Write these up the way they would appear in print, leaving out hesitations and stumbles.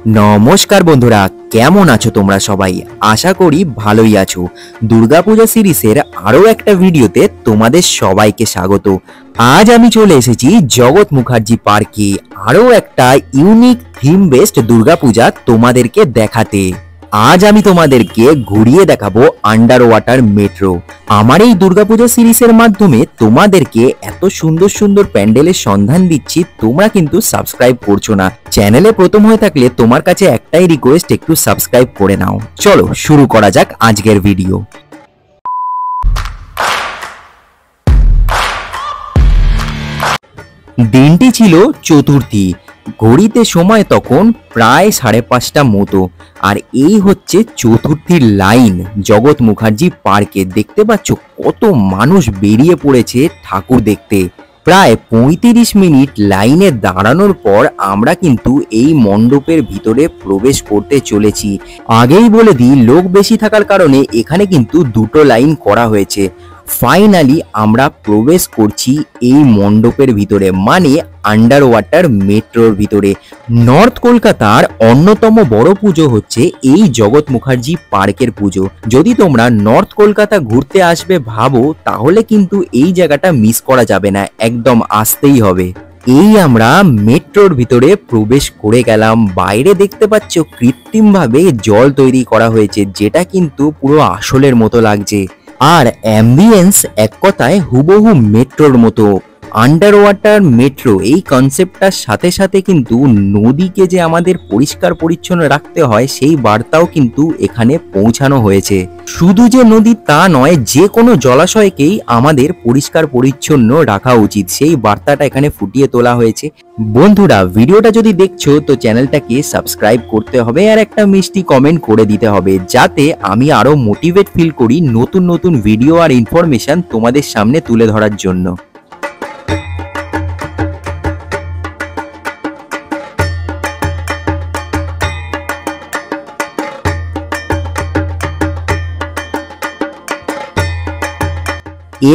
নমস্কার বন্ধুরা, কেমন আছো তোমরা সবাই? আশা করি ভালোই আছো। দুর্গাপূজা সিরিজের আরও একটা ভিডিওতে তোমাদের সবাইকে স্বাগত। আজ আমি চলে এসেছি জগৎ মুখার্জি পার্কে আরও একটা ইউনিক থিম বেসড দুর্গাপূজা তোমাদেরকে দেখাতে। আজ আমি তোমাদেরকে ঘুরিয়ে দেখাবো আন্ডার ওয়াটার মেট্রো। আমার এই দুর্গাপূজা সিরিজের মাধ্যমে তোমাদেরকে এত সুন্দর সুন্দর প্যান্ডেলের সন্ধান দিচ্ছি, তোমরা কিন্তু সাবস্ক্রাইব করছো না। চ্যানেলে প্রথম হয়ে থাকলে তোমার কাছে একটাই রিকোয়েস্ট, একটু সাবস্ক্রাইব করে নাও। চলো শুরু করা যাক আজকের ভিডিও। দিনটি ছিল চতুর্থী। ঘড়িতে সময় তখন প্রায় 5:30 মতো। আর এই হচ্ছে চতুর্থীর লাইন জগৎ মুখার্জি পার্কে। দেখতে পাচ্ছ কত মানুষ বেরিয়ে পড়েছে ঠাকুর দেখতে। প্রায় 35 মিনিট লাইনে দাঁড়ানোর পর আমরা কিন্তু এই মণ্ডপের ভিতরে প্রবেশ করতে চলেছি। আগেই বলে দিই, লোক বেশি থাকার কারণে এখানে কিন্তু দুটো লাইন করা হয়েছে। ফাইনালি আমরা প্রবেশ করছি এই মণ্ডপের ভিতরে, মানে আন্ডার ওয়াটার মেট্রোর ভিতরে। নর্থ কলকাতার অন্যতম বড় পুজো হচ্ছে এই জগৎ মুখার্জি পার্কের পুজো। যদি তোমরা নর্থ কলকাতা ঘুরতে আসবে ভাবো, তাহলে কিন্তু এই জায়গাটা মিস করা যাবে না, একদম আসতেই হবে। এই আমরা মেট্রোর ভিতরে প্রবেশ করে গেলাম। বাইরে দেখতে পাচ্ছ কৃত্রিমভাবে জল তৈরি করা হয়েছে, যেটা কিন্তু পুরো আসলের মতো লাগছে। আর অ্যাম্বিয়েন্স এক কথায় হুবহু মেট্রোর মতো। আন্ডার ওয়াটার মেট্রো এই কনসেপ্টটার সাথে সাথে কিন্তু নদীকে যে আমাদের পরিষ্কার পরিচ্ছন্ন রাখতে হয়, সেই বার্তাও কিন্তু এখানে পৌঁছানো হয়েছে। শুধু যে নদী তা নয়, যে কোনো জলাশয়কেই আমাদের পরিষ্কার পরিচ্ছন্ন রাখা উচিত, সেই বার্তাটা এখানে ফুটিয়ে তোলা হয়েছে। বন্ধুরা, ভিডিওটা যদি দেখছো তো চ্যানেলটাকে সাবস্ক্রাইব করতে হবে আর একটা মিষ্টি কমেন্ট করে দিতে হবে, যাতে আমি আরো মোটিভেট ফিল করি নতুন নতুন ভিডিও আর ইনফরমেশন তোমাদের সামনে তুলে ধরার জন্য।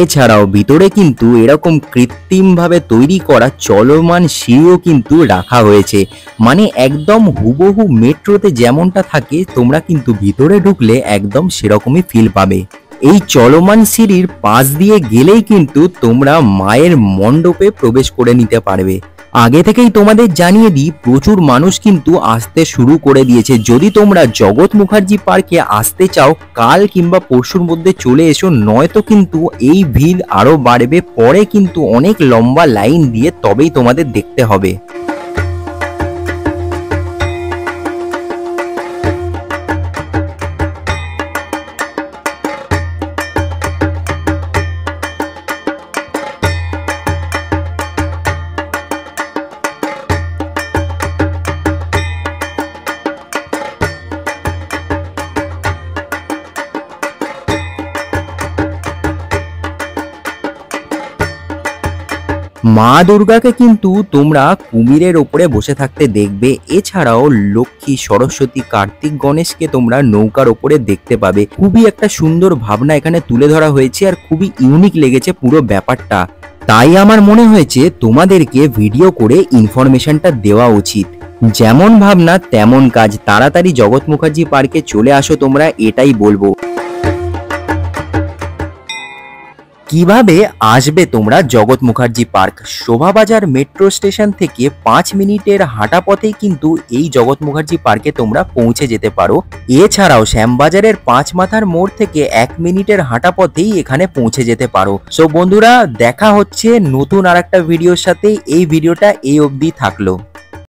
এছাড়াও ভিতরে কিন্তু এরকম কৃত্রিমভাবে তৈরি করা চলমান সিঁড়িও কিন্তু রাখা হয়েছে, মানে একদম হুবহু মেট্রোতে যেমনটা থাকে তোমরা কিন্তু ভিতরে ঢুকলে একদম সেরকমই ফিল পাবে। এই চলমান সিঁড়ির পাশ দিয়ে গেলেই কিন্তু তোমরা মায়ের মণ্ডপে প্রবেশ করে নিতে পারবে। আগে থেকেই তোমাদের জানিয়ে দিই, প্রচুর মানুষ কিন্তু আসতে শুরু করে দিয়েছে। যদি তোমরা জগৎ মুখার্জি পার্কে আসতে চাও, কাল কিংবা পরশুর মধ্যে চলে এসো, নয়তো কিন্তু এই ভিড় আরো বাড়বে। পরে কিন্তু অনেক লম্বা লাইন দিয়ে তবেই তোমাদের দেখতে হবে। মা দুর্গাকে কিন্তু তোমরা কুমিরের ওপরে বসে থাকতে দেখবে। এছাড়াও লক্ষ্মী, সরস্বতী, কার্তিক, গণেশকে তোমরা নৌকার ওপরে দেখতে পাবে। খুবই একটা সুন্দর ভাবনা এখানে তুলে ধরা হয়েছে আর খুবই ইউনিক লেগেছে পুরো ব্যাপারটা। তাই আমার মনে হয়েছে তোমাদেরকে ভিডিও করে ইনফরমেশনটা দেওয়া উচিত। যেমন ভাবনা তেমন কাজ। তাড়াতাড়ি জগৎ মুখার্জি পার্কে চলে আসো তোমরা, এটাই বলবো। কিভাবে আসবে তোমরা জগৎ Mukherjee park? Shobhabazar metro station থেকে 5 মিনিটের হাঁটা পথেই কিন্তু এই জগৎ মুখার্জি পার্কে তোমরা পৌঁছে যেতে পারো। এছাড়াও শ্যামবাজারের 5 মাথার মোড় থেকে 1 মিনিটের হাঁটা পথেই এখানে পৌঁছে যেতে পারো। সো বন্ধুরা, দেখা হচ্ছে নতুন আরেকটা ভিডিওর সাথে। এই ভিডিওটা এই অবধি থাকলো।